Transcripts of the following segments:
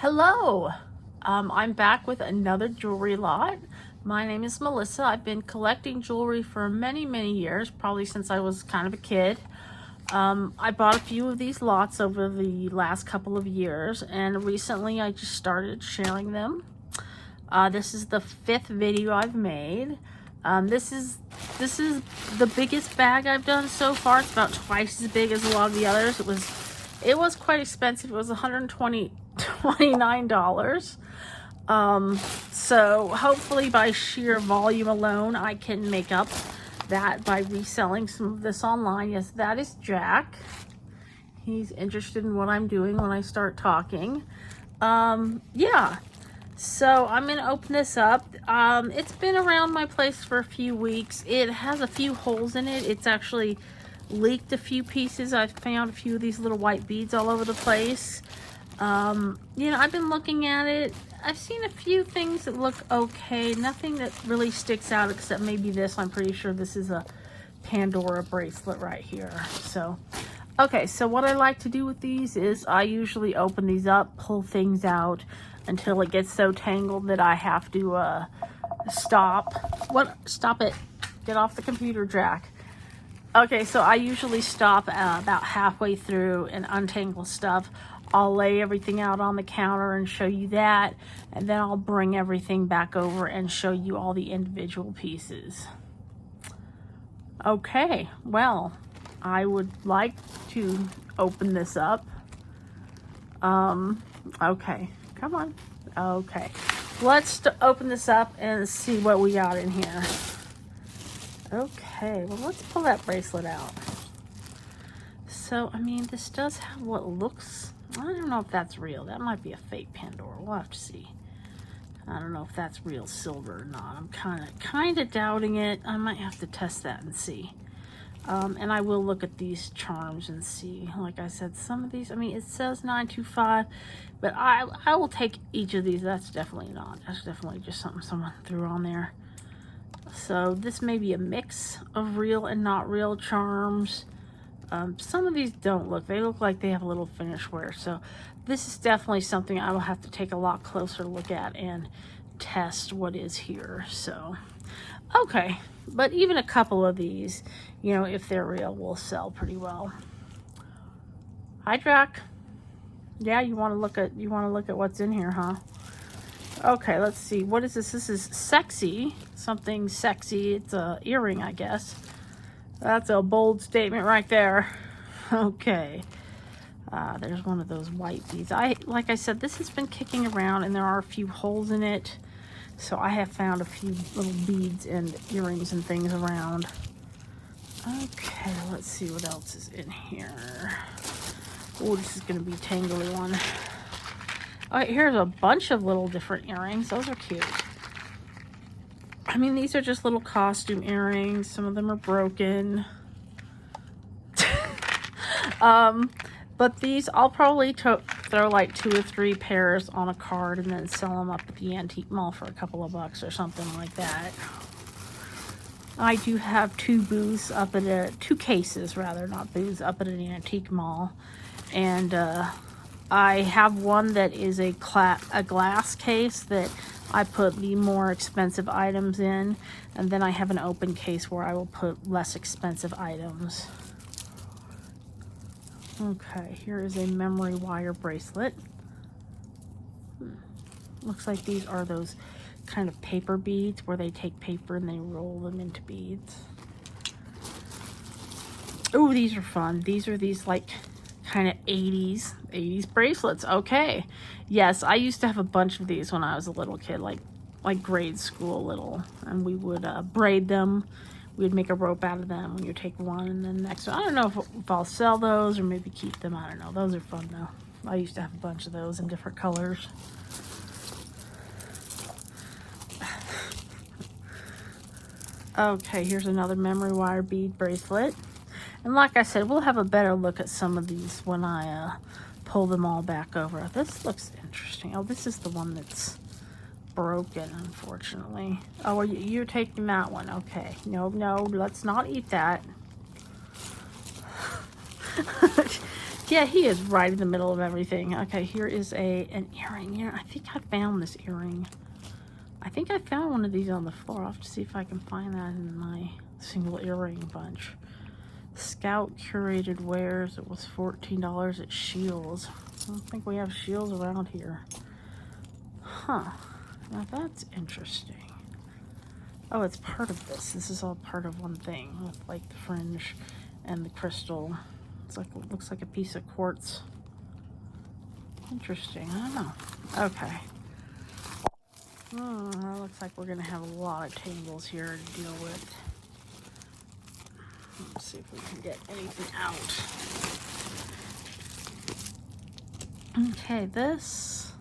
Hello, I'm back with another jewelry lot. My name is Melissa. I've been collecting jewelry for many years, probably since I was kind of a kid. I bought a few of these lots over the last couple of years, and recently I just started sharing them. This is the 5th video I've made. This is the biggest bag I've done so far. It's about twice as big as a lot of the others. It was quite expensive. It was $129. So hopefully by sheer volume alone, I can make up that by reselling some of this online. Yes, that is Jack. He's interested in what I'm doing when I start talking. Yeah. So I'm going to open this up. It's been around my place for a few weeks. It has a few holes in it. It's actually leaked a few pieces. I've found a few of these little white beads all over the place. I've been looking at it. I've seen a few things that look okay. Nothing that really sticks out except maybe this. I'm pretty sure this is a Pandora bracelet right here. So, okay, so what I like to do with these is I usually open these up, pull things out until it gets so tangled that I have to stop. Stop it. Get off the computer, Jack. Okay, so I usually stop about halfway through and untangle stuff. I'll lay everything out on the counter and show you that, and then I'll bring everything back over and show you all the individual pieces. Okay, well, I would like to open this up. Okay, come on. Okay, let's open this up and see what we got in here. Okay, well, let's pull that bracelet out. So, I mean, this does have what looks, I don't know if that's real. That might be a fake Pandora. We'll have to see. I don't know if that's real silver or not. I'm kind of doubting it. I might have to test that and see. And I will look at these charms and see. Like I said, some of these, I mean, it says 925, but I will take each of these. That's definitely not. That's definitely just something someone threw on there. So this may be a mix of real and not real charms. Some of these don't look. They look like they have a little finish wear. So this is definitely something I will have to take a lot closer look at and test what is here. So, okay. But even a couple of these, you know, if they're real, will sell pretty well. Hi, Jack. Yeah, you want to look at what's in here, huh? Okay, let's see. What is this? This is sexy. Something sexy. It's a earring, I guess. That's a bold statement right there. Okay. There's one of those white beads. Like I said, this has been kicking around and there are a few holes in it. So I have found a few little beads and earrings and things around. Okay, let's see what else is in here. Oh, this is going to be a tangly one. All right, here's a bunch of little different earrings. Those are cute. I mean, these are just little costume earrings. Some of them are broken. But these, I'll probably throw like 2 or 3 pairs on a card and then sell them up at the antique mall for a couple of bucks or something like that. I do have 2 booths up at 2 cases rather, not booths, up at an antique mall. And, I have one that is a glass case that I put the more expensive items in, and then I have an open case where I will put less expensive items. Okay, here is a memory wire bracelet. Looks like these are those kind of paper beads where they take paper and they roll them into beads. Oh, these are fun. These are these like kind of 80s bracelets. Okay, yes, I used to have a bunch of these when I was a little kid, like grade school little, and we would braid them. We'd make a rope out of them when you take one and then the next one. I don't know if I'll sell those or maybe keep them. I don't know. Those are fun though. I used to have a bunch of those in different colors. Okay, here's another memory wire bead bracelet. And like I said, we'll have a better look at some of these when I pull them all back over. This looks interesting. Oh, this is the one that's broken, unfortunately. Oh, well, you're taking that one. Okay. No, let's not eat that. Yeah, he is right in the middle of everything. Okay, here is an earring. Yeah, I think I found this earring. I think I found one of these on the floor. I'll have to see if I can find that in my single earring bunch. Scout curated wares. It was $14 at Shields. I don't think we have Shields around here. Huh. Now that's interesting. Oh, it's part of this. This is all part of one thing with like the fringe and the crystal. It's like, it looks like a piece of quartz. Interesting. I don't know. Okay. Well, looks like we're gonna have a lot of tangles here to deal with. Let's see if we can get anything out. Okay, this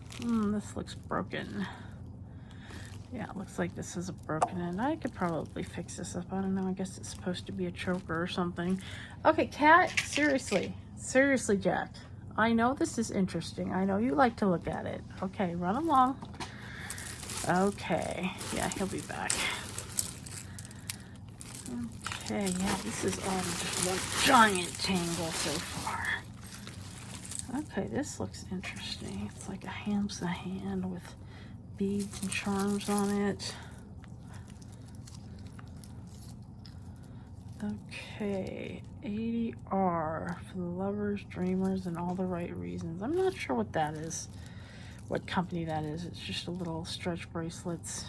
looks broken. Yeah, it looks like this is a broken end. I could probably fix this up. I don't know. I guess it's supposed to be a choker or something. Okay, Cat, seriously. Seriously, Jack. I know this is interesting. I know you like to look at it. Okay, run along. Okay. Yeah, he'll be back. Okay, yeah, this is all just one giant tangle so far. Okay, this looks interesting. It's like a hamster hand with beads and charms on it. Okay, 80R for the lovers, dreamers, and all the right reasons. I'm not sure what that is, what company that is. It's just a little stretch bracelets.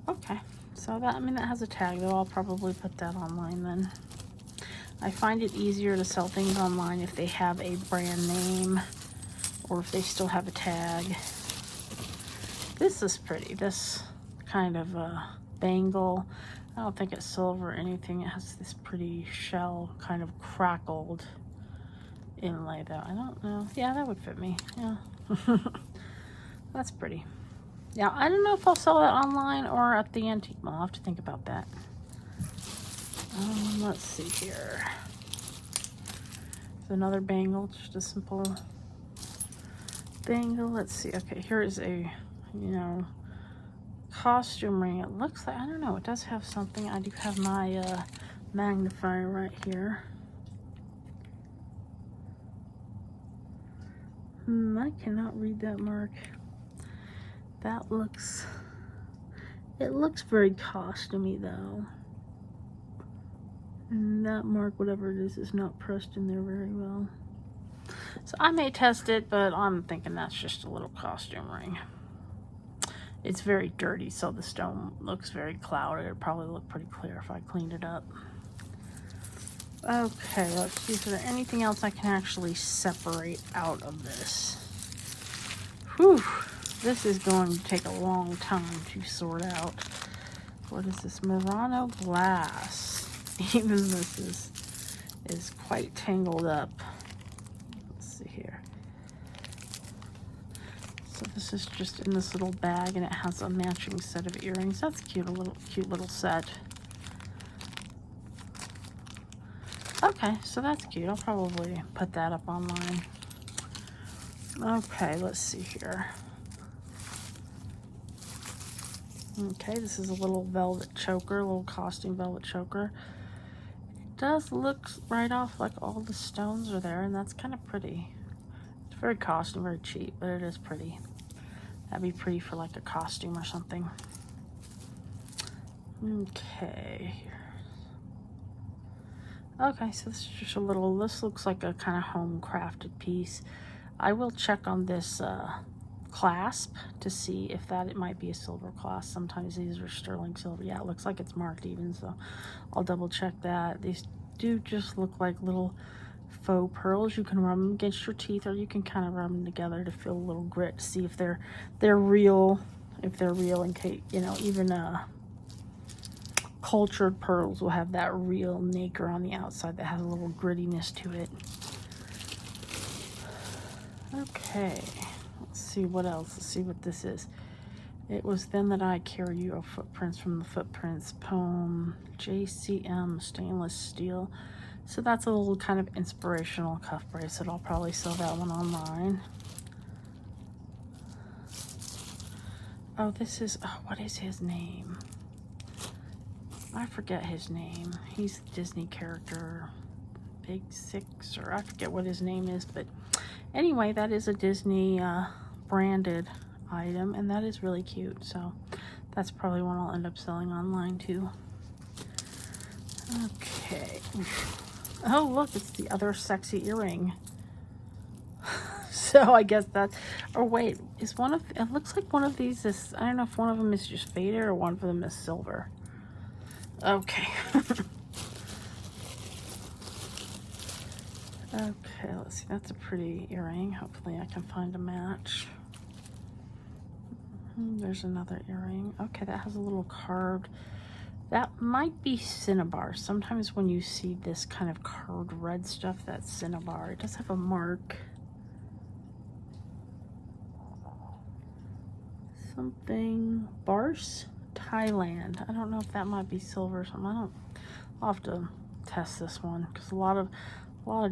Okay, so that, I mean, that has a tag though. I'll probably put that online then. I find it easier to sell things online if they have a brand name or if they still have a tag. This is pretty. This kind of bangle. I don't think it's silver or anything. It has this pretty shell kind of crackled inlay though. I don't know. Yeah, that would fit me. Yeah. That's pretty. Yeah, I don't know if I'll sell that online or at the antique mall. I'll have to think about that. Let's see here. There's another bangle, just a simple bangle. Let's see. Okay, here is a, you know, costume ring. It looks like, I don't know, it does have something. I do have my magnifier right here. I cannot read that mark. That looks, it looks very costumey though. And that mark, whatever it is not pressed in there very well. So I may test it, but I'm thinking that's just a little costume ring. It's very dirty, so the stone looks very clouded. It'd probably look pretty clear if I cleaned it up. Okay, let's see if there's anything else I can actually separate out of this. Whew, this is going to take a long time to sort out. What is this? Murano glass. Even this is quite tangled up. Let's see here. So this is just in this little bag, and it has a matching set of earrings. That's cute, cute little set. Okay, so that's cute. I'll probably put that up online. Okay, let's see here. Okay, this is a little velvet choker, a little costume velvet choker. It does look right off like all the stones are there, and that's kind of pretty. It's very costume, very cheap, but it is pretty. That'd be pretty for like a costume or something. Okay. Okay, so this is just a little, this looks like a kind of home crafted piece. I will check on this clasp to see if that it might be a silver clasp. Sometimes these are sterling silver. Yeah, it looks like it's marked even, so I'll double check that. These do just look like little faux pearls. You can rub them against your teeth, or you can kind of rub them together to feel a little grit to see if they're real. If they're real, in case, you know, even cultured pearls will have that real nacre on the outside that has a little grittiness to it. Okay, let's see what else. Let's see what this is. It was then that I carried you footprints from the Footprints poem, JCM stainless steel. So that's a little kind of inspirational cuff bracelet. I'll probably sell that one online. Oh, this is, oh, what is his name? I forget his name. He's a Disney character, Big Six, or I forget what his name is, but anyway, that is a Disney branded item, and that is really cute. So that's probably one I'll end up selling online too. Okay. Oh, look, it's the other sexy earring. So I guess that's, or wait, is one of, it looks like one of these is, I don't know if one of them is just faded or one of them is silver. Okay. Okay, let's see, that's a pretty earring. Hopefully I can find a match. There's another earring. Okay, that has a little carved, that might be cinnabar. Sometimes when you see this kind of carved red stuff, that's cinnabar. It does have a mark. Something Bars, Thailand. I don't know if that might be silver or something. I'll have to test this one, because a lot of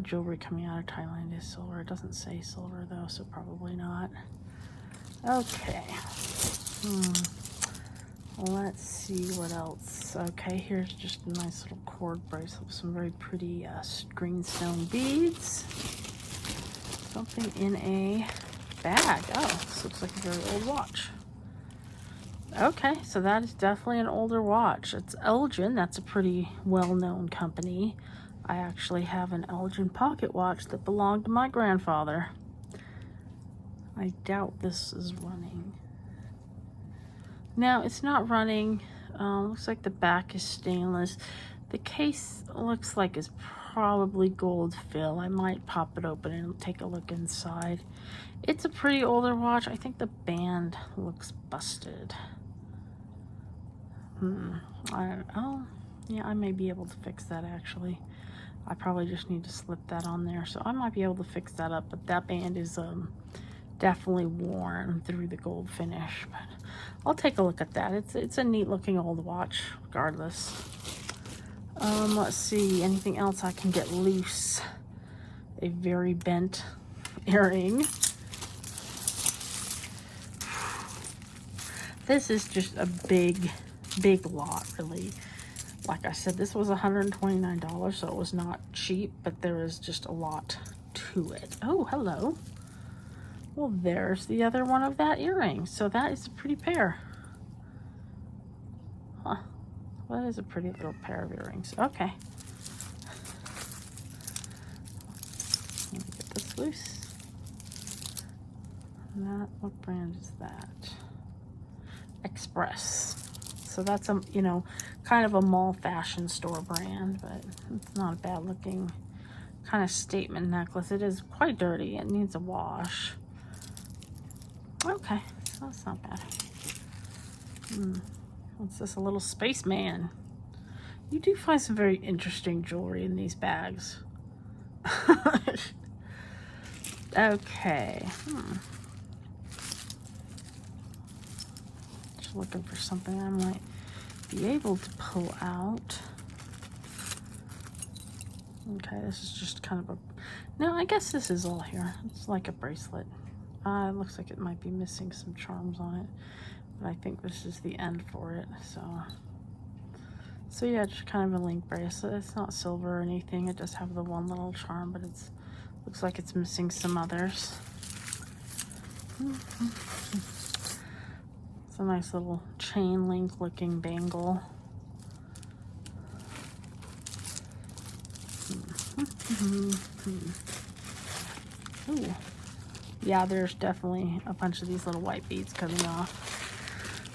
jewelry coming out of Thailand is silver. It doesn't say silver though, so probably not. Okay. Let's see what else. Okay, here's just a nice little cord bracelet with some very pretty greenstone beads. Something in a bag. Oh, this looks like a very old watch. Okay, so that is definitely an older watch. It's Elgin. That's a pretty well-known company. I actually have an Elgin pocket watch that belonged to my grandfather. I doubt this is running. Now, it's not running. Looks like the back is stainless. The case looks like it's probably gold fill. I might pop it open and take a look inside. It's a pretty older watch. I think the band looks busted. Oh, yeah, I may be able to fix that actually. I probably just need to slip that on there. So I might be able to fix that up, but that band is definitely worn through the gold finish. But I'll take a look at that. It's a neat looking old watch regardless. Let's see, anything else I can get loose? A very bent earring. This is just a big lot, really. Like I said, this was $129, so it was not cheap, but there is just a lot to it. Oh, hello. Well, there's the other one of that earring. So that is a pretty pair. Huh. Well, that is a pretty little pair of earrings. Okay. Let me get this loose. That, what brand is that? Express. So that's a, you know, kind of a mall fashion store brand, but it's not a bad looking kind of statement necklace. It is quite dirty. It needs a wash. Okay, so that's not bad. What's this? A little spaceman. You do find some very interesting jewelry in these bags. Okay. Just looking for something I might be able to pull out. Okay, this is just kind of a... No, I guess this is all here. It's like a bracelet. It looks like it might be missing some charms on it. But I think this is the end for it, So yeah, just kind of a link bracelet. It's not silver or anything. It does have the one little charm, but it's looks like it's missing some others. It's a nice little chain link looking bangle. Ooh. Yeah, there's definitely a bunch of these little white beads coming off.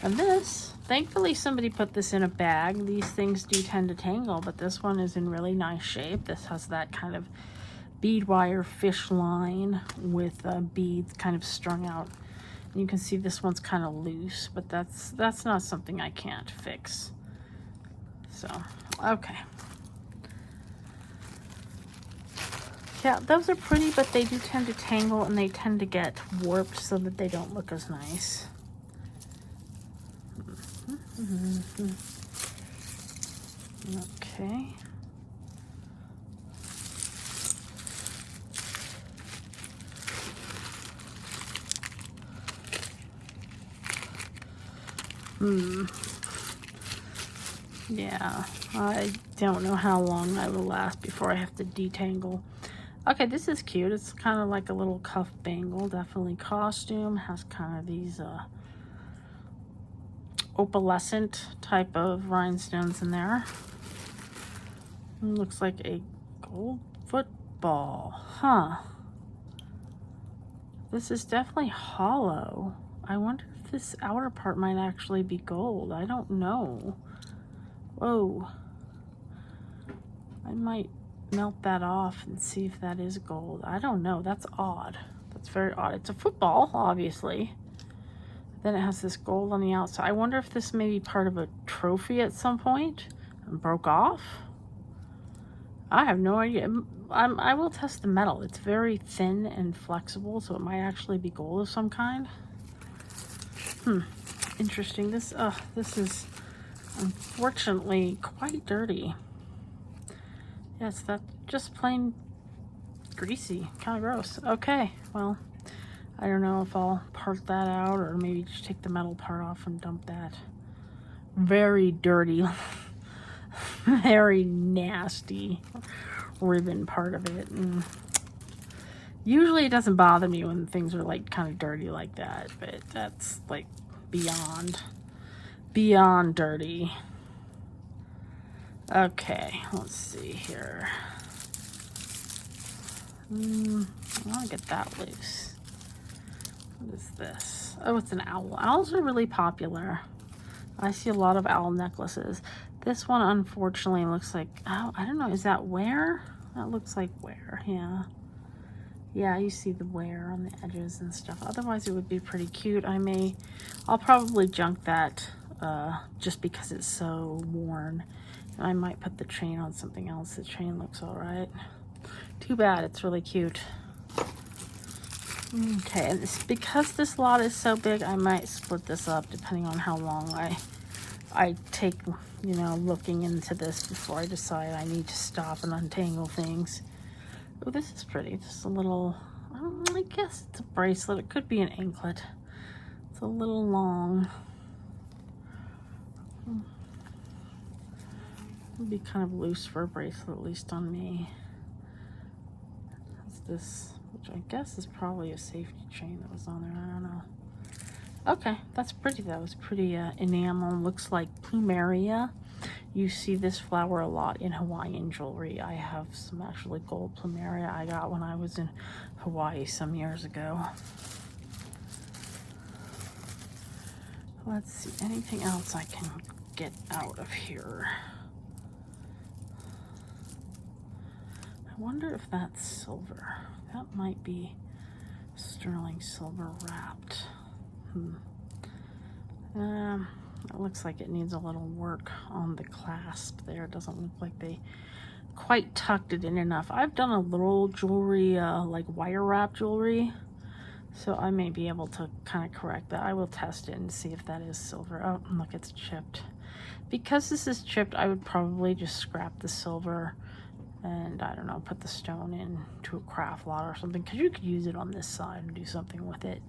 And this, thankfully somebody put this in a bag. These things do tend to tangle, but this one is in really nice shape. This has that kind of bead wire fish line with beads kind of strung out. And you can see this one's kind of loose, but that's not something I can't fix. So, okay. Yeah, those are pretty, but they do tend to tangle and they tend to get warped so that they don't look as nice. Okay. Yeah, I don't know how long I will last before I have to detangle. Okay, this is cute. It's kind of like a little cuff bangle. Definitely costume. Has kind of these opalescent type of rhinestones in there. It looks like a gold football. Huh. This is definitely hollow. I wonder if this outer part might actually be gold. I don't know. Whoa. I might melt that off and see if that is gold. I don't know. That's odd. That's very odd. It's a football, obviously. Then it has this gold on the outside. I wonder if this may be part of a trophy at some point and broke off. I have no idea. I will test the metal. It's very thin and flexible, so it might actually be gold of some kind. Interesting. This is unfortunately quite dirty. Yes, that's just plain greasy. Kind of gross. Okay, well, I don't know if I'll part that out or maybe just take the metal part off and dump that. Very dirty, very nasty ribbon part of it. And usually it doesn't bother me when things are like kind of dirty like that, but that's like beyond dirty. Okay, let's see here. I want to get that loose. What is this? Oh, it's an owl. Owls are really popular. I see a lot of owl necklaces. This one, unfortunately, looks like, oh, I don't know, is that wear? That looks like wear, yeah. Yeah, you see the wear on the edges and stuff. Otherwise, it would be pretty cute. I'll probably junk that just because it's so worn. And I might put the chain on something else. The chain looks all right. Too bad, it's really cute. Okay, and because this lot is so big, I might split this up depending on how long I take, you know, looking into this before I decide I need to stop and untangle things. Oh, this is pretty. Just a little, I guess it's a bracelet. It could be an anklet. It's a little long. It would be kind of loose for a bracelet, at least on me. What's this? Which I guess is probably a safety chain that was on there. I don't know. Okay, that's pretty though. It's pretty enamel. Looks like plumeria. You see this flower a lot in Hawaiian jewelry. I have some actually gold plumeria I got when I was in Hawaii some years ago. Let's see, anything else I can get out of here? I wonder if that's silver. That might be sterling silver wrapped. It looks like it needs a little work on the clasp there. It doesn't look like they quite tucked it in enough. I've done a little jewelry, like wire wrap jewelry, so I may be able to kind of correct that. I will test it and see if that is silver. Oh, look, it's chipped. Because this is chipped, I would probably just scrap the silver and, I don't know, put the stone into a craft lot or something, because you could use it on this side and do something with it.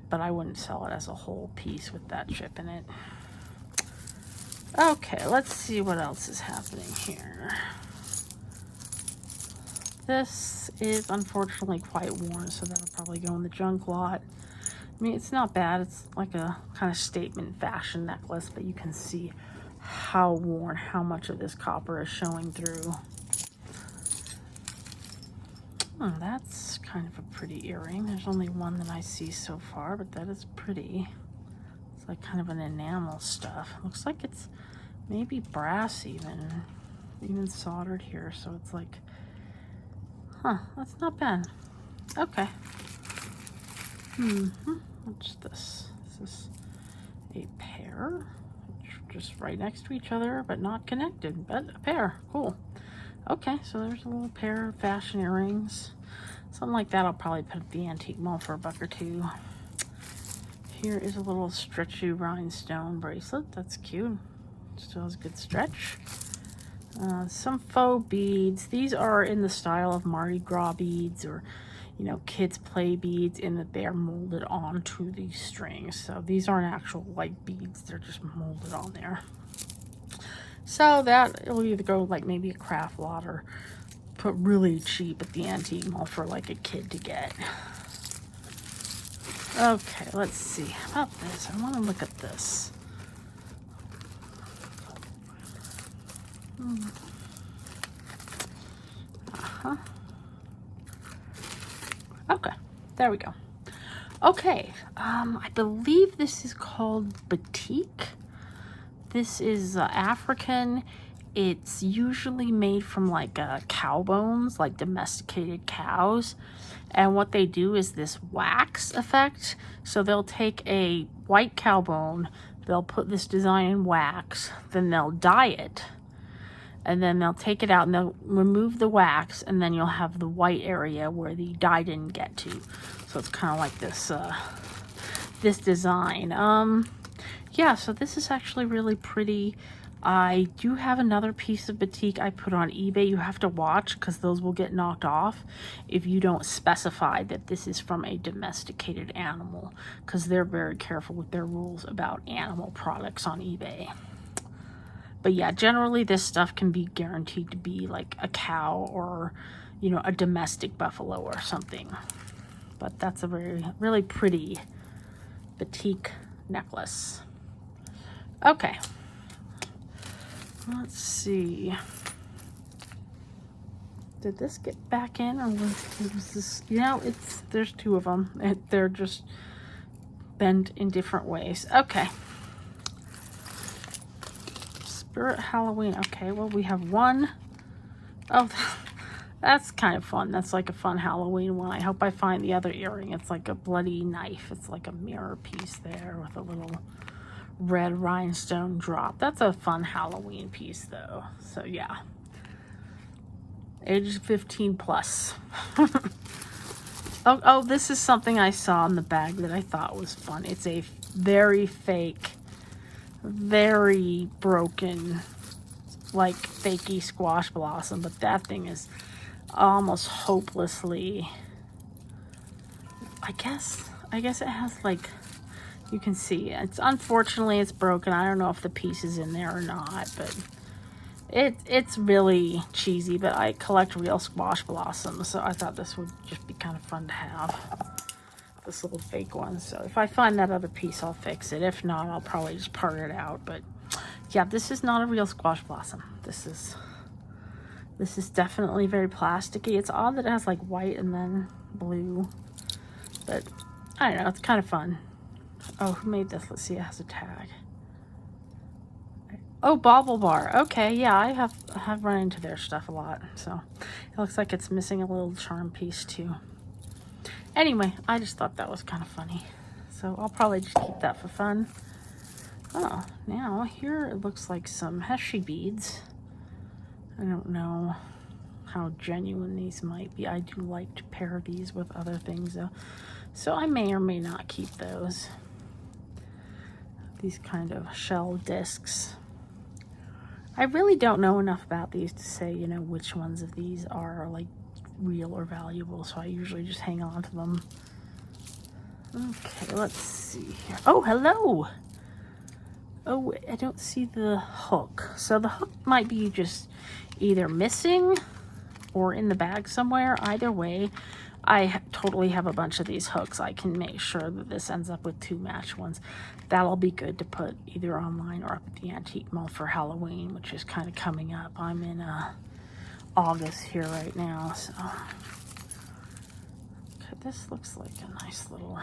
But I wouldn't sell it as a whole piece with that chip in it. Okay, let's see what else is happening here. This is unfortunately quite worn, so that'll probably go in the junk lot. I mean, it's not bad. It's like a kind of statement fashion necklace, but you can see how worn, how much of this copper is showing through. That's kind of a pretty earring. There's only one that I see so far, but that is pretty. It's like kind of an enamel stuff. Looks like it's maybe brass even soldered here. So it's like, that's not bad. Okay. What's this? This is a pair, just right next to each other, but not connected, but a pair. Cool. Okay, so there's a little pair of fashion earrings. Something like that I'll probably put at the antique mall for $1 or $2. Here is a little stretchy rhinestone bracelet. That's cute. Still has a good stretch. Some faux beads. These are in the style of Mardi Gras beads, or, you know, kids play beads, in that they are molded onto these strings. So these aren't actual like beads. They're just molded on there. So that it'll either go like maybe a craft lot or put really cheap at the antique mall for like a kid to get. Okay, let's see. How about this? I want to look at this. Okay, there we go. Okay, I believe this is called batik. This is African. It's usually made from like cow bones, like domesticated cows. And what they do is this wax effect. So they'll take a white cow bone, they'll put this design in wax, then they'll dye it. And then they'll take it out and they'll remove the wax, and then you'll have the white area where the dye didn't get to. So it's kind of like this this design. Yeah, so this is actually really pretty. I do have another piece of batik I put on eBay. You have to watch because those will get knocked off if you don't specify that this is from a domesticated animal, because they're very careful with their rules about animal products on eBay. But yeah, generally this stuff can be guaranteed to be like a cow or, you know, a domestic buffalo or something. But that's a really pretty batik necklace. Okay. Let's see. Did this get back in, or was this? You know, there's two of them. They're just bent in different ways. Okay. Spirit Halloween. Okay, well, we have one. Oh, that's kind of fun. That's like a fun Halloween one. I hope I find the other earring. It's like a bloody knife. It's like a mirror piece there with a little red rhinestone drop. That's a fun Halloween piece, though. So, yeah. Age 15 plus. Oh, this is something I saw in the bag that I thought was fun. It's a very fake, very broken, like fakey squash blossom, but that thing is almost hopelessly, I guess it has, like, you can see it's, unfortunately it's broken. I don't know if the piece is in there or not, but it's really cheesy. But I collect real squash blossoms, so I thought this would just be kind of fun to have, this little fake one. So if I find that other piece, I'll fix it. If not, I'll probably just part it out. But yeah, this is not a real squash blossom. This is definitely very plasticky. It's odd that it has like white and then blue, but I don't know, it's kind of fun. Oh, who made this? Let's see, it has a tag. Oh, Bobble Bar. Okay, yeah, I have run into their stuff a lot. So it looks like it's missing a little charm piece too. Anyway, I just thought that was kind of funny. So I'll probably just keep that for fun. Oh, now here it looks like some Heshi beads. I don't know how genuine these might be. I do like to pair these with other things though. So I may or may not keep those. These kind of shell discs. I really don't know enough about these to say, you know, which ones of these are like real or valuable, so I usually just hang on to them. Okay, let's see here. Oh, hello! Oh, I don't see the hook. So the hook might be just either missing or in the bag somewhere. Either way, I totally have a bunch of these hooks. I can make sure that this ends up with 2 matched ones. That'll be good to put either online or up at the antique mall for Halloween, which is kind of coming up. I'm in August here right now, so okay, this looks like a nice little,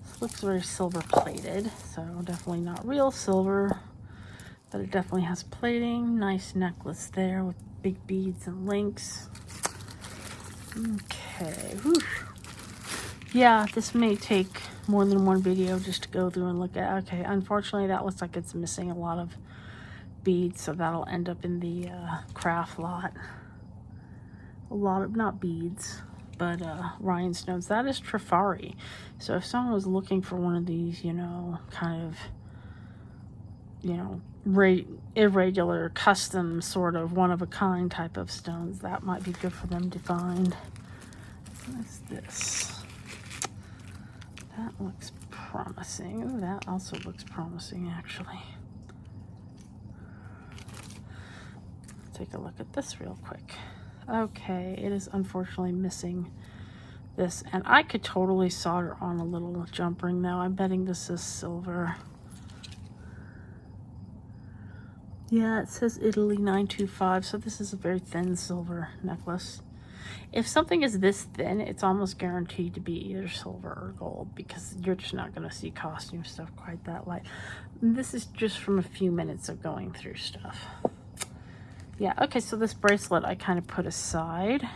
this looks very silver plated, so definitely not real silver, but it definitely has plating. Nice necklace there with big beads and links. Okay, whew. Yeah, this may take more than one video just to go through and look at. Okay, unfortunately that looks like it's missing a lot of beads, so that'll end up in the craft lot. A lot of, not beads, but rhinestones. That is Trifari. So if someone was looking for one of these, you know, kind of, you know, irregular, custom, sort of one-of-a-kind type of stones, that might be good for them to find. What's this? That looks promising. Ooh, that also looks promising, actually. take a look at this real quick. Okay, it is unfortunately missing this, and I could totally solder on a little jump ring though. I'm betting this is silver. Yeah, it says Italy 925, so this is a very thin silver necklace. If something is this thin, it's almost guaranteed to be either silver or gold, because you're just not going to see costume stuff quite that light. This is just from a few minutes of going through stuff. Yeah, okay, so this bracelet I kind of put aside.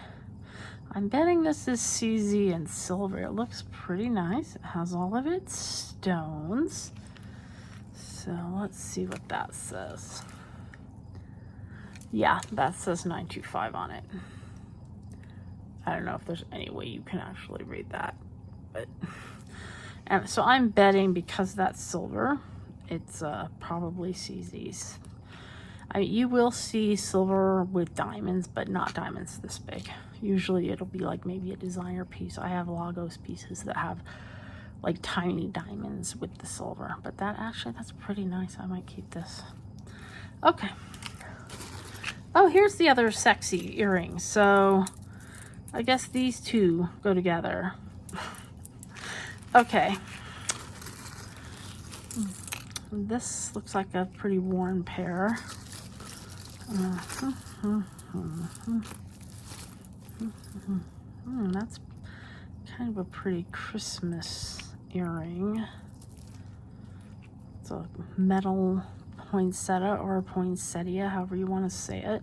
I'm betting this is CZ and silver. It looks pretty nice. It has all of its stones. So let's see what that says. Yeah, that says 925 on it. I don't know if there's any way you can actually read that, but and so I'm betting because that's silver, it's probably CZ's. I mean, you will see silver with diamonds, but not diamonds this big. Usually it'll be like maybe a designer piece. I have Lagos pieces that have like tiny diamonds with the silver, but that's pretty nice. I might keep this. Okay. Oh, here's the other sexy earring. So I guess these two go together. Okay. This looks like a pretty worn pair. That's kind of a pretty Christmas earring. It's a metal poinsettia or poinsettia, however you want to say it.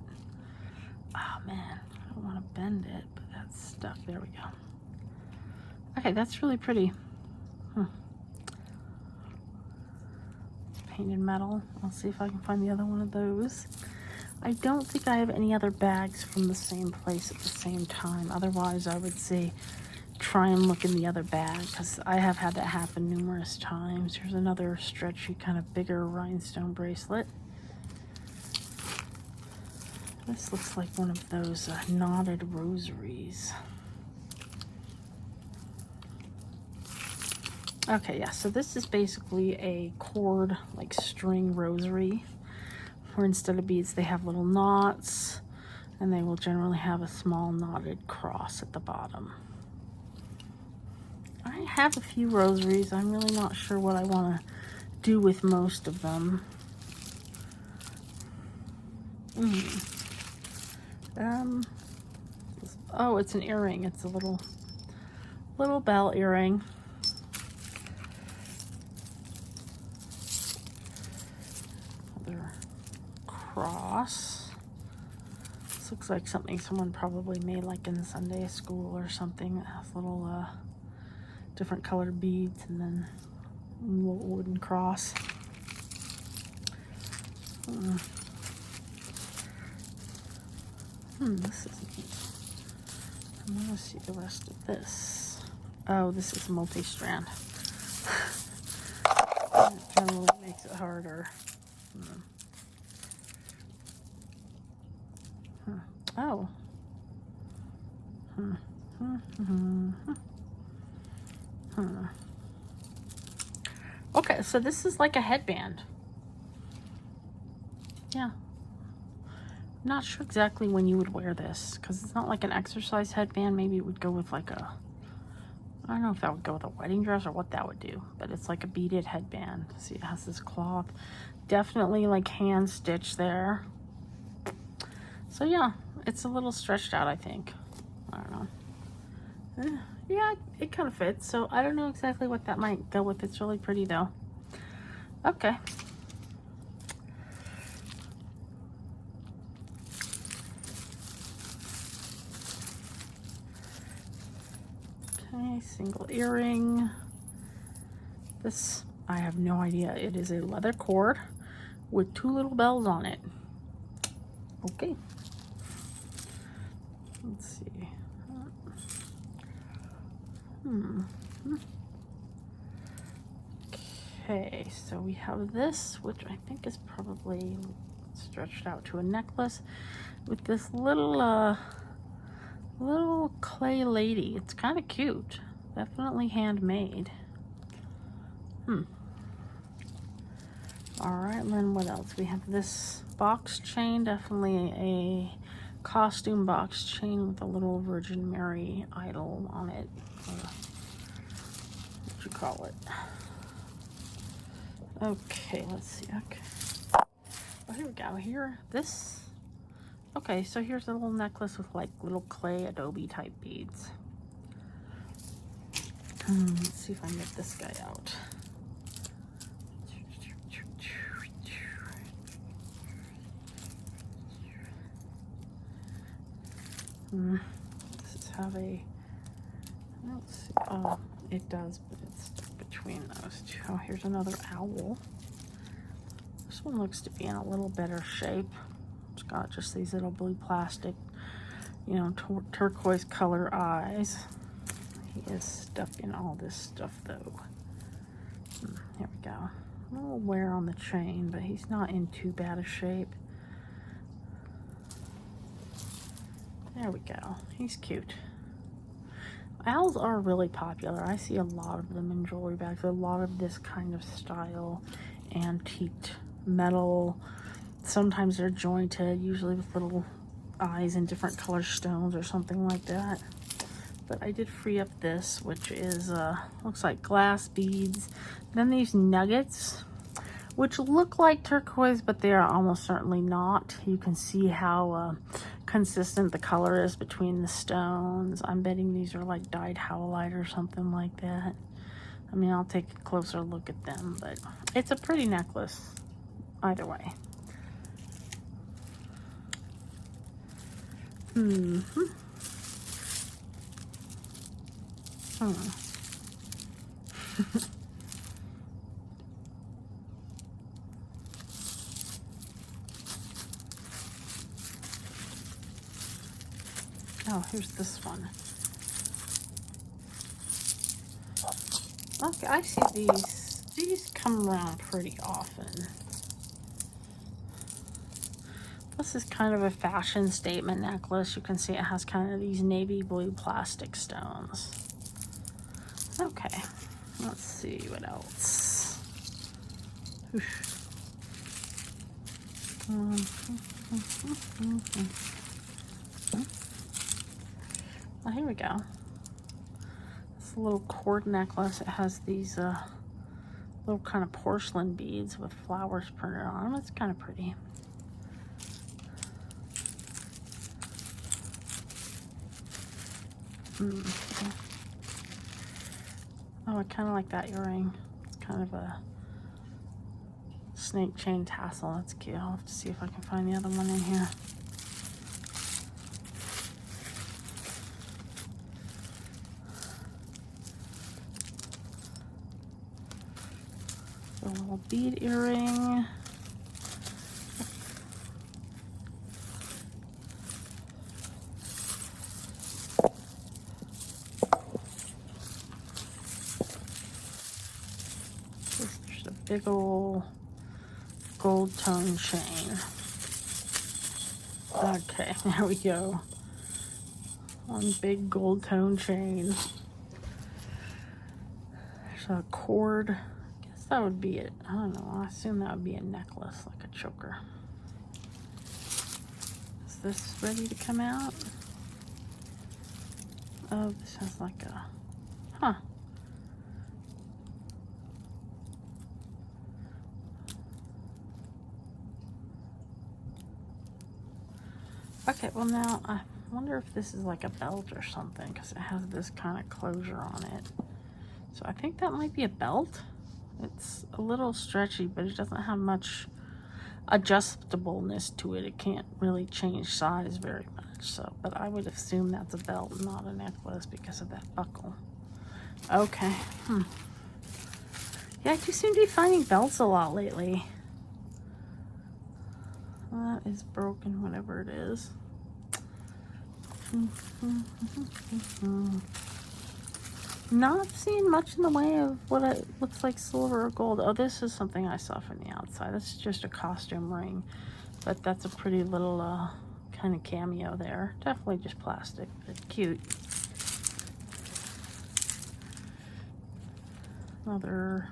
Oh man, I don't want to bend it, but that's stuck. There we go. Okay, that's really pretty. Painted metal. I'll see if I can find the other one of those. I don't think I have any other bags from the same place at the same time. Otherwise, I would say try and look in the other bag, because I have had that happen numerous times. Here's another stretchy, kind of bigger rhinestone bracelet. This looks like one of those knotted rosaries. Okay, yeah, so this is basically a cord, like string rosary, where instead of beads they have little knots, and they will generally have a small knotted cross at the bottom. I have a few rosaries. I'm really not sure what I want to do with most of them. Oh, it's an earring. It's a little bell earring. Another cross. This looks like something someone probably made like in Sunday school or something. It has little different colored beads and then a little wooden cross. This is neat. I want to see the rest of this. Oh, this is multi-strand. It generally makes it harder. Oh. Okay, so this is like a headband. Yeah. Not sure exactly when you would wear this, because it's not like an exercise headband. Maybe it would go with like a, I don't know if that would go with a wedding dress or what that would do, but it's like a beaded headband. See, it has this cloth. Definitely like hand stitched there. So yeah, it's a little stretched out, I think. I don't know. Yeah, it kind of fits. So I don't know exactly what that might go with. It's really pretty though. Okay. Okay, single earring. This, I have no idea. It is a leather cord with two little bells on it. Okay. Let's see. Okay, so we have this, which I think is probably stretched out to a necklace with this little clay lady. It's kind of cute. Definitely handmade. All right, and then what else? We have this box chain, definitely a costume box chain with a little Virgin Mary idol on it. What you call it? Okay, let's see. Okay. Oh, here we go. Here, this. Okay, so here's a little necklace with like little clay adobe type beads. Let's see if I can get this guy out. Does this have a, let's see, oh, it does, but it's stuck between those two. Oh, here's another owl. This one looks to be in a little better shape. It's got just these little blue plastic, you know, turquoise color eyes. He is stuck in all this stuff though. Here we go. A little wear on the chain, but he's not in too bad a shape. There we go. He's cute. Owls are really popular. I see a lot of them in jewelry bags. A lot of this kind of style, antiqued metal. Sometimes they're jointed, usually with little eyes and different color stones or something like that. But I did free up this, which is, looks like glass beads. Then these nuggets, which look like turquoise, but they are almost certainly not. You can see how consistent the color is between the stones. I'm betting these are like dyed howlite or something like that. I mean, I'll take a closer look at them, but it's a pretty necklace either way. Oh, here's this one. Okay, I see these. These come around pretty often. This is kind of a fashion statement necklace. You can see it has kind of these navy blue plastic stones. Okay, let's see what else. Oh, here we go. It's a little cord necklace. It has these little kind of porcelain beads with flowers printed on them. It's kind of pretty. Oh, I kind of like that earring. It's kind of a snake chain tassel. That's cute. I'll have to see if I can find the other one in here. A little bead earring. There's a big old gold tone chain. Okay, there we go. One big gold tone chain. There's a cord. I guess that would be it. I don't know. I assume that would be a necklace, like a choker. Is this ready to come out? Oh, this has like a, huh. Okay, well now I wonder if this is like a belt or something, because it has this kind of closure on it. So I think that might be a belt. It's a little stretchy, but it doesn't have much adjustableness to it. It can't really change size very much. So, but I would assume that's a belt, not a necklace, because of that buckle. Okay. Yeah, I do seem to be finding belts a lot lately. That is broken, whatever it is. Not seeing much in the way of what it looks like silver or gold. Oh, this is something I saw from the outside. This is just a costume ring, but that's a pretty little kind of cameo there. Definitely just plastic, but cute. Another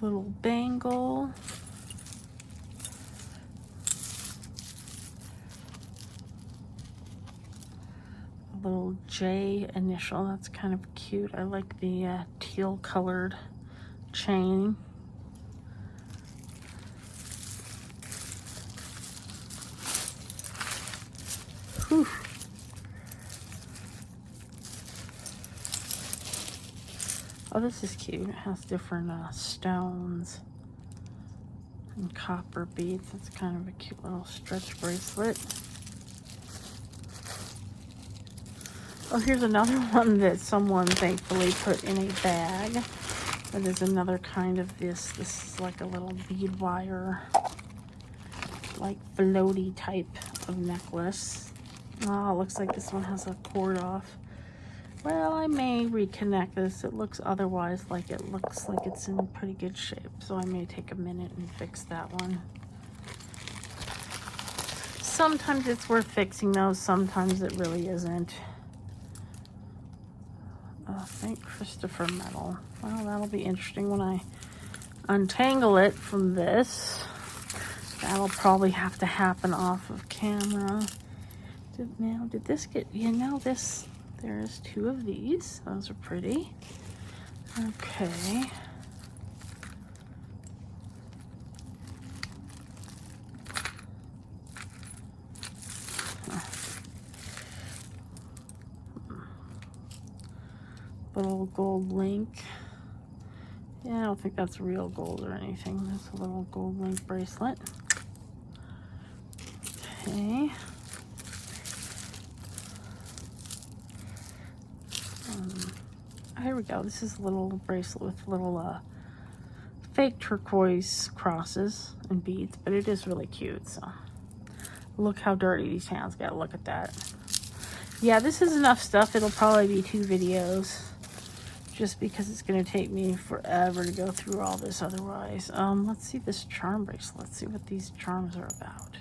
little bangle. little J initial. That's kind of cute. I like the teal colored chain. Whew. Oh, this is cute. It has different stones and copper beads. That's kind of a cute little stretch bracelet. Oh, here's another one that someone thankfully put in a bag. That is another kind of this. This is like a little bead wire, like floaty type of necklace. Oh, it looks like this one has a cord off. Well, I may reconnect this. It looks otherwise like it looks like it's in pretty good shape. So I may take a minute and fix that one. Sometimes it's worth fixing those. Sometimes it really isn't. St. Christopher medal. Well, that'll be interesting when I untangle it from this. That'll probably have to happen off of camera. Did this get, this... There's two of these. Those are pretty. Okay. Little gold link. Yeah, I don't think that's real gold or anything. That's a little gold link bracelet. Okay. Here we go. This is a little bracelet with little fake turquoise crosses and beads, but it is really cute. So look how dirty these hands get. Look at that. Yeah, this is enough stuff. It'll probably be 2 videos just because it's going to take me forever to go through all this otherwise. Let's see this charm bracelet. Let's see what these charms are about.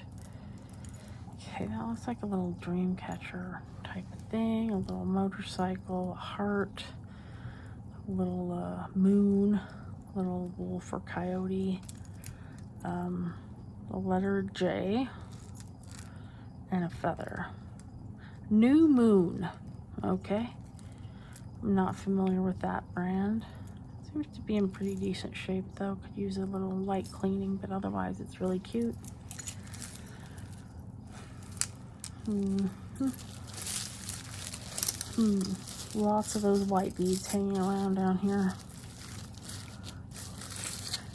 Okay, that looks like a little dream catcher type of thing. A little motorcycle, a heart, a little moon, a little wolf or coyote, the letter J, and a feather. New Moon. Okay. I'm not familiar with that brand. Seems to be in pretty decent shape though. Could use a little light cleaning, but otherwise it's really cute. Lots of those white beads hanging around down here.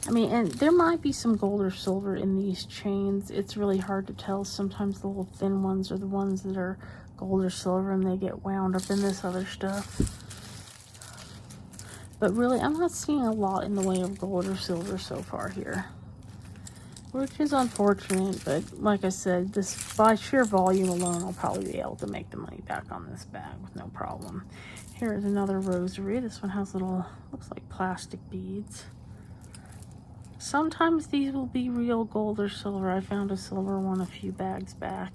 I mean, and there might be some gold or silver in these chains. It's really hard to tell. Sometimes the little thin ones are the ones that are gold or silver and they get wound up in this other stuff. But really, I'm not seeing a lot in the way of gold or silver so far here, which is unfortunate. But like I said, this by sheer volume alone, I'll probably be able to make the money back on this bag with no problem. Here is another rosary. This one has little, looks like plastic beads. Sometimes these will be real gold or silver. I found a silver one a few bags back.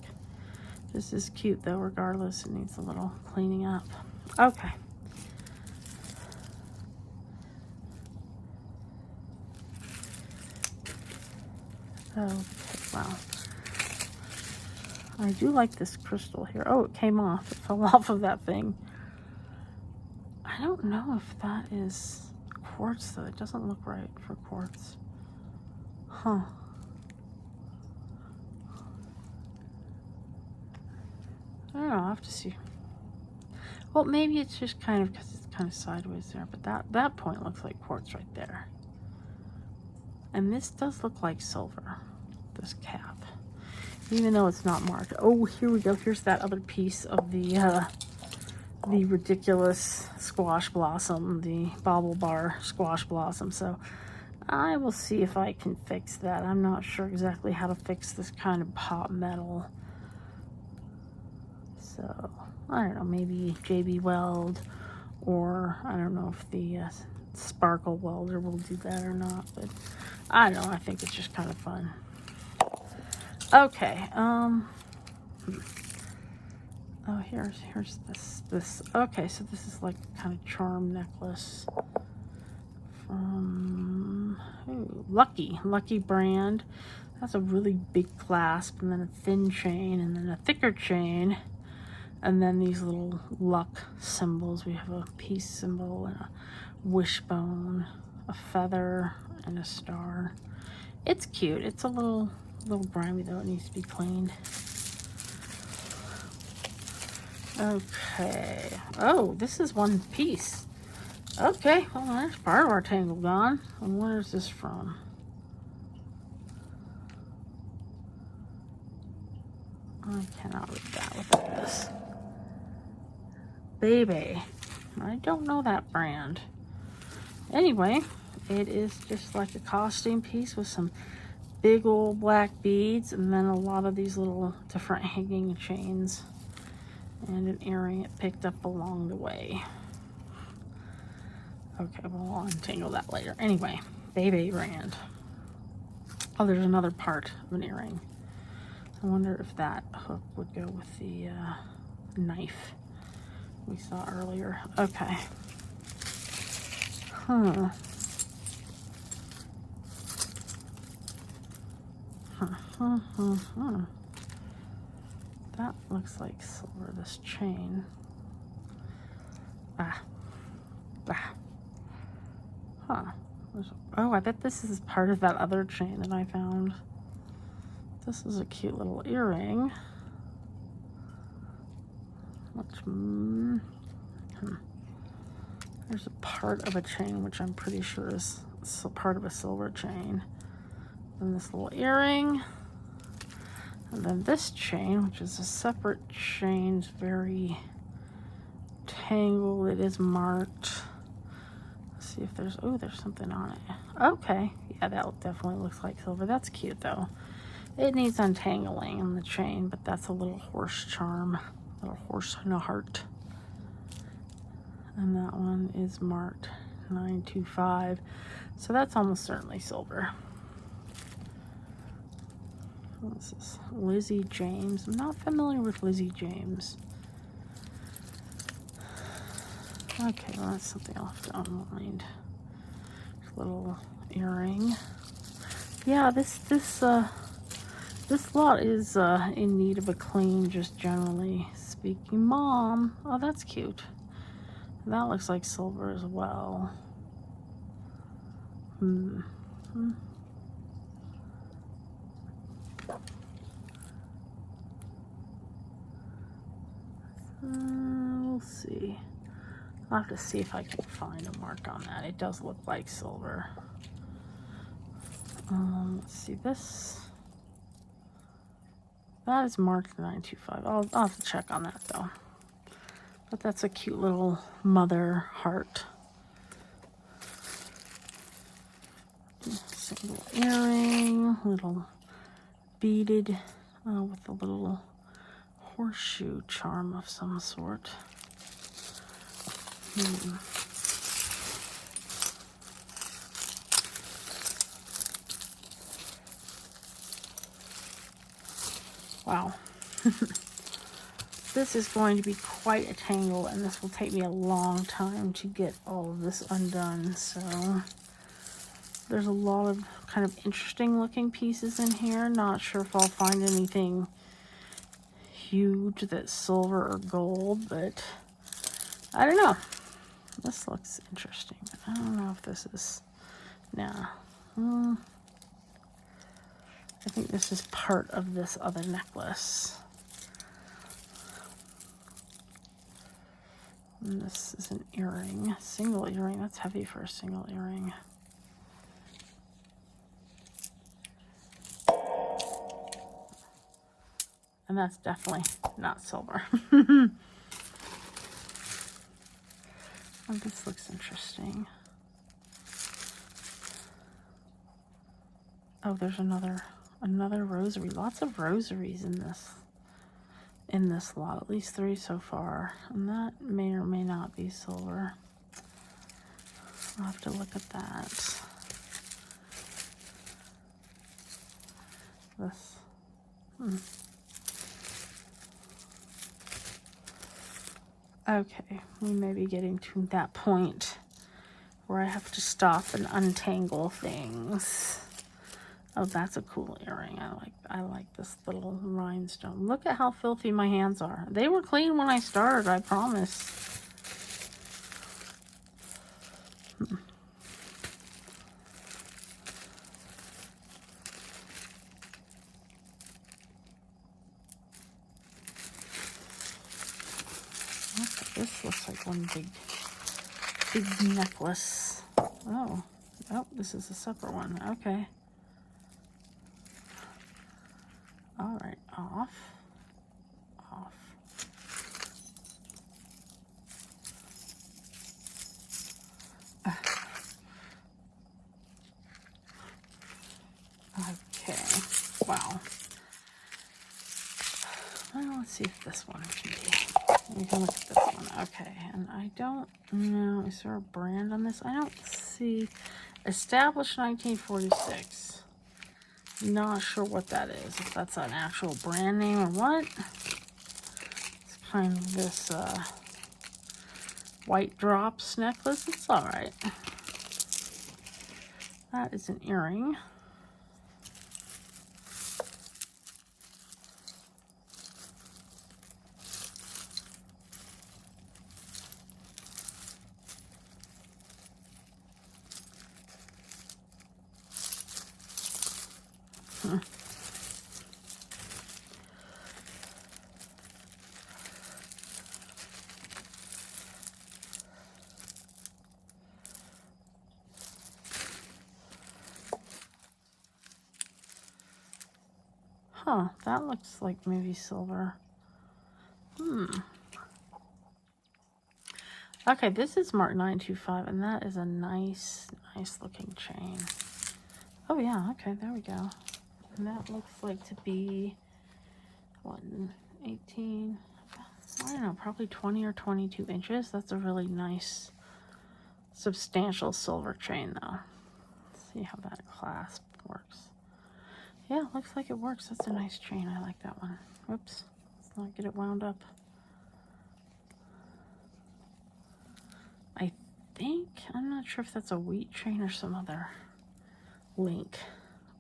This is cute though, regardless. It needs a little cleaning up. Okay. Okay, wow. I do like this crystal here. Oh, it came off. It fell off of that thing. I don't know if that is quartz though. It doesn't look right for quartz. Huh. I don't know. I'll have to see. Well, maybe it's just kind of because it's kind of sideways there. But that point looks like quartz right there. And this does look like silver, this cap, even though it's not marked. Oh, here we go. Here's that other piece of the ridiculous squash blossom, the bauble bar squash blossom. So I will see if I can fix that. I'm not sure exactly how to fix this kind of pop metal. So I don't know, maybe JB Weld, or I don't know if the sparkle welder will do that or not, but I don't know, I think it's just kind of fun. Okay, oh, here's this. Okay, so this is like kind of charm necklace from Lucky brand. That's a really big clasp, and then a thin chain, and then a thicker chain, And then these little luck symbols. We have a peace symbol and a wishbone, a feather, and a star. It's cute. It's a little grimy though. It needs to be cleaned. Okay. Oh, this is one piece. Okay. Well, there's part of our tangle gone. And where is this from? I cannot read that without this. Baby. I don't know that brand. Anyway, it is just like a costume piece with some big old black beads and then a lot of these little different hanging chains and an earring it picked up along the way. Okay, well, I'll untangle that later. Anyway, Baby brand. Oh, there's another part of an earring. I wonder if that hook would go with the knife we saw earlier. Okay. Huh. That looks like silver, this chain. Huh. Oh, I bet this is part of that other chain that I found. This is a cute little earring. There's a part of a chain which I'm pretty sure is part of a silver chain. And this little earring. And then this chain, which is a separate chain, is very tangled. It is marked. Let's see if there's, oh, there's something on it. Okay. Yeah, that definitely looks like silver. That's cute though. It needs untangling in the chain, but that's a little horse charm. A little horse and a heart. And that one is marked 925. So that's almost certainly silver. This is Lizzie James. I'm not familiar with Lizzie James. Okay, well, that's something I'll have to unwind. Little earring. Yeah, this lot is in need of a clean, just generally speaking. Mom, oh, that's cute. That looks like silver as well. We'll see. I'll have to see if I can find a mark on that. It does look like silver. Let's see this. That is marked 925. I'll have to check on that though. But that's a cute little mother heart. Single earring, little beaded with a little horseshoe charm of some sort. Wow. This is going to be quite a tangle, and this will take me a long time to get all of this undone. So there's a lot of kind of interesting looking pieces in here. Not sure if I'll find anything huge that's silver or gold, but I don't know. This looks interesting. I don't know if this is, nah. I think this is part of this other necklace. And this is an earring, single earring. That's heavy for a single earring. And that's definitely not silver. Oh, this looks interesting. Oh, there's another rosary. Lots of rosaries in this lot, at least 3 so far. And that may or may not be silver. I'll have to look at that. This. Okay, we may be getting to that point where I have to stop and untangle things. Oh, that's a cool earring. I like this little rhinestone. Look at how filthy my hands are. They were clean when I started, I promise. Okay, this looks like one big necklace. Oh, this is a separate one. Okay. All right, off. Okay. Wow. Well, let's see if this one can be. We can look at this one. Okay, and I don't know. Is there a brand on this? I don't see. Established 1946. Not sure what that is. If that's an actual brand name or what. It's kind of this white drops necklace. It's all right. That is an earring. Huh, that looks like maybe silver. Okay, this is Mark 925, and that is a nice looking chain. Oh yeah, okay, there we go. And that looks like to be, what, 18, I don't know, probably 20 or 22 inches. That's a really nice, substantial silver chain, though. Let's see how that clasp works. Yeah, looks like it works. That's a nice chain. I like that one. Whoops, let's not get it wound up. I think, I'm not sure if that's a wheat chain or some other link,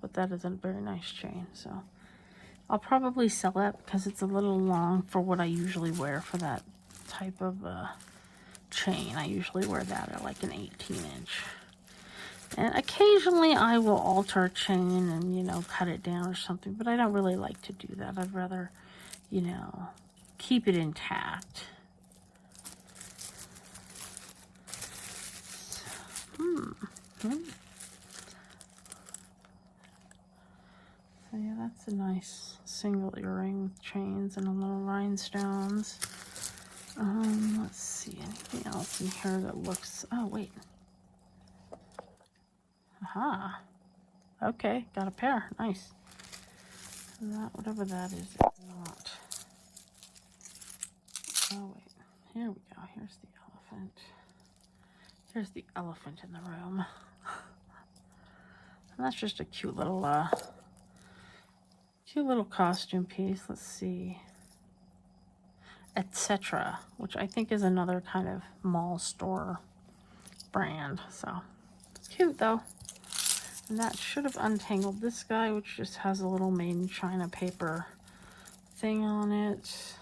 but that is a very nice chain. So I'll probably sell that because it's a little long for what I usually wear for that type of chain. I usually wear that at like an 18-inch. And occasionally I will alter a chain and, you know, cut it down or something, but I don't really like to do that. I'd rather, you know, keep it intact. So yeah, that's a nice single earring with chains and a little rhinestones. Let's see, anything else in here that looks, oh wait. Aha. Okay, got a pair, nice. That, whatever that is not. Oh wait, here we go, here's the elephant. Here's the elephant in the room. And that's just a cute little costume piece. Let's see. Etc., which I think is another kind of mall store brand. So it's cute though. And that should have untangled this guy, which just has a little made in China paper thing on it.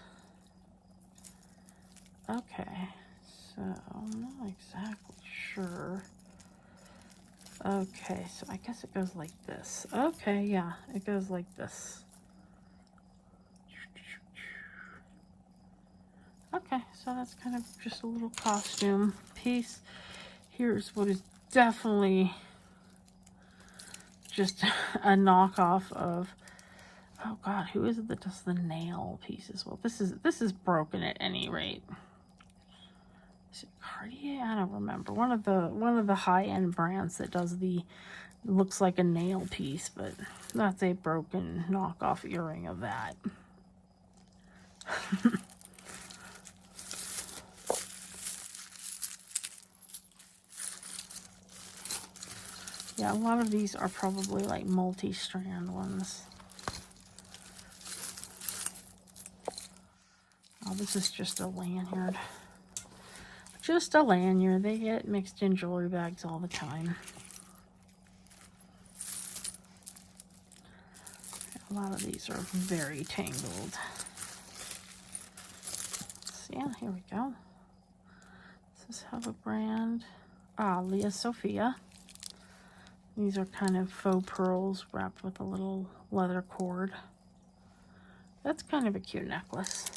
Okay, so I'm not exactly sure. Okay, so I guess it goes like this. Okay, yeah, it goes like this. Okay, so that's kind of just a little costume piece. Here's what is definitely just a knockoff of, oh god, who is it that does the nail pieces? Well, this is broken at any rate. Is it Cartier? I don't remember. One of the high-end brands that does the, looks like a nail piece, but that's a broken knockoff earring of that. Yeah, a lot of these are probably like multi-strand ones. Oh, this is just a lanyard. Just a lanyard. They get mixed in jewelry bags all the time. A lot of these are very tangled. So yeah, here we go. Does this have a brand? Leah Sophia. These are kind of faux pearls wrapped with a little leather cord. That's kind of a cute necklace.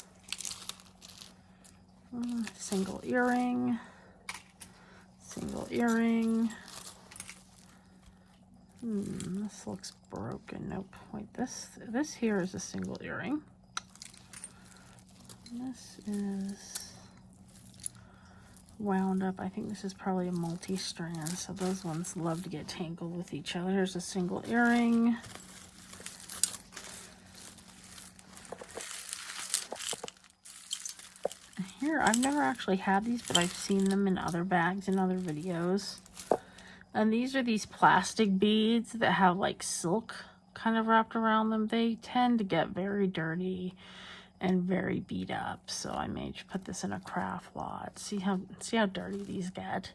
Single earring. Single earring. This looks broken. Nope. Wait, this here is a single earring. This is wound up. I think this is probably a multi-strand, so those ones love to get tangled with each other. Here's a single earring. Here, I've never actually had these, but I've seen them in other bags and other videos. And these are these plastic beads that have like silk kind of wrapped around them. They tend to get very dirty and very beat up, so I may just put this in a craft lot. See how dirty these get.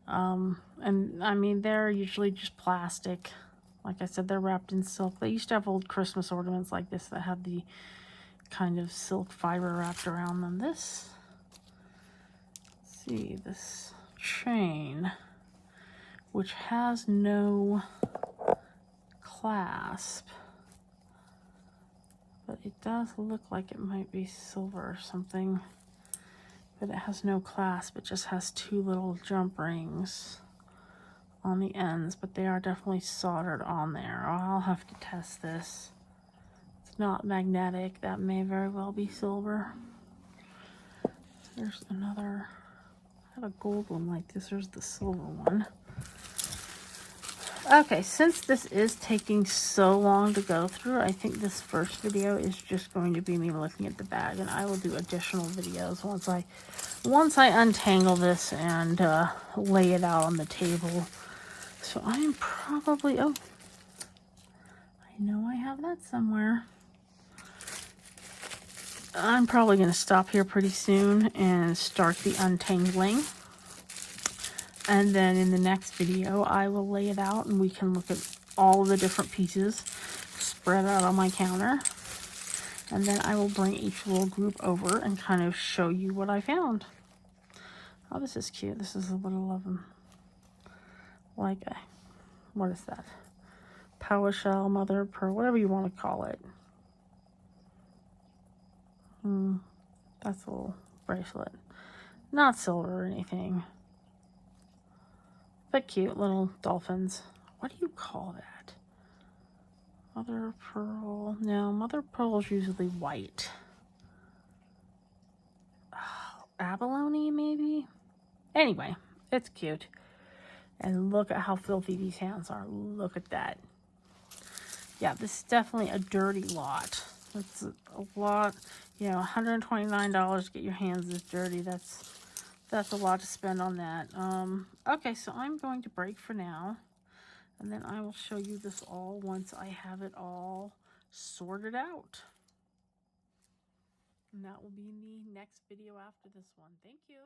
And I mean, they're usually just plastic. Like I said, they're wrapped in silk. They used to have old Christmas ornaments like this that had the kind of silk fiber wrapped around them. This, let's see, this chain, which has no clasp, but it does look like it might be silver or something, but it has no clasp. It just has two little jump rings on the ends, but they are definitely soldered on there. I'll have to test this. It's not magnetic. That may very well be silver. There's another, I have a gold one like this. There's the silver one. Okay, since this is taking so long to go through, I think this first video is just going to be me looking at the bag, and I will do additional videos once I untangle this and lay it out on the table. So I am probably, oh, I know I have that somewhere. I'm probably going to stop here pretty soon and start the untangling. And then in the next video, I will lay it out and we can look at all of the different pieces spread out on my counter. And then I will bring each little group over and kind of show you what I found. Oh, this is cute. This is a little of them. Like a, what is that? Power shell, mother of pearl, whatever you want to call it. That's a little bracelet. Not silver or anything. But cute little dolphins. What do you call that? Mother of pearl. No, mother of pearl is usually white. Oh, abalone, maybe? Anyway, it's cute. And look at how filthy these hands are. Look at that. Yeah, this is definitely a dirty lot. It's a lot, you know, $129 to get your hands this dirty. That's a lot to spend on that. Okay, so I'm going to break for now. And then I will show you this all once I have it all sorted out. And that will be in the next video after this one. Thank you.